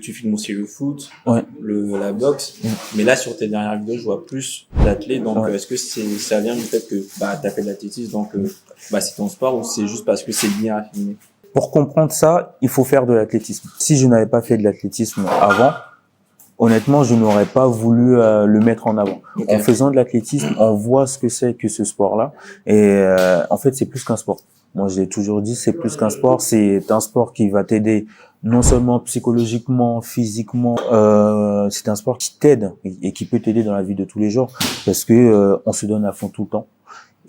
Tu filmes aussi le foot, Ouais. la boxe, mais là sur tes dernières vidéos, je vois plus d'athlètes. Donc Ouais. est-ce que ça vient du fait que t'as fait de l'athlétisme, donc c'est ton sport, ou c'est juste parce que c'est bien à filmer? Pour comprendre ça, il faut faire de l'athlétisme. Si je n'avais pas fait de l'athlétisme avant, honnêtement, je n'aurais pas voulu le mettre en avant. Okay. En faisant de l'athlétisme, on voit ce que c'est que ce sport-là. Et en fait, c'est plus qu'un sport. Moi, je l'ai toujours dit, c'est plus qu'un sport. C'est un sport qui va t'aider non seulement psychologiquement, physiquement. C'est un sport qui t'aide et qui peut t'aider dans la vie de tous les jours parce que on se donne à fond tout le temps.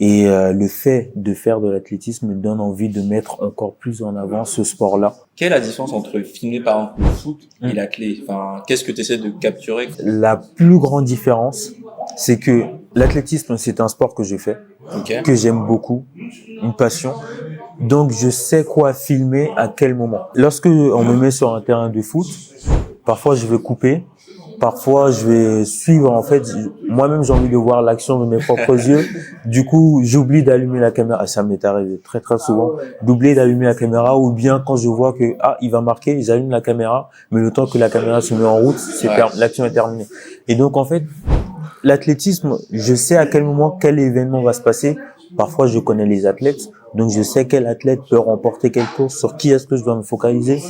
Et le fait de faire de l'athlétisme me donne envie de mettre encore plus en avant ce sport-là. Quelle est la différence entre filmer par exemple le foot et l'athlète? Enfin, qu'est-ce que tu essaies de capturer? La plus grande différence, c'est que l'athlétisme, c'est un sport que je fais, que j'aime beaucoup, une passion. Donc, je sais quoi filmer à quel moment. Lorsque on me met sur un terrain de foot, parfois je vais couper. Parfois, je vais suivre, en fait, moi-même, j'ai envie de voir l'action de mes propres yeux. Du coup, j'oublie d'allumer la caméra. Ça m'est arrivé très, très souvent d'oublier d'allumer la caméra, ou bien quand je vois que, il va marquer, j'allume la caméra, mais le temps que la caméra se met en route, l'action est terminée. Et donc, en fait, l'athlétisme, je sais à quel moment, quel événement va se passer. Parfois, je connais les athlètes, donc je sais quel athlète peut remporter quelle course, sur qui est-ce que je dois me focaliser.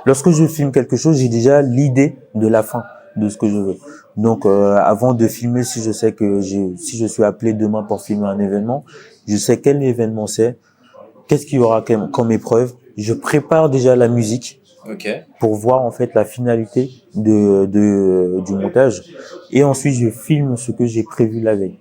Lorsque je filme quelque chose, j'ai déjà l'idée de la fin de ce que je veux. Donc, avant de filmer, si je sais que si je suis appelé demain pour filmer un événement, je sais quel événement c'est, qu'est-ce qu'il y aura comme épreuve. Je prépare déjà la musique pour voir en fait la finalité du montage. Et ensuite, je filme ce que j'ai prévu la veille.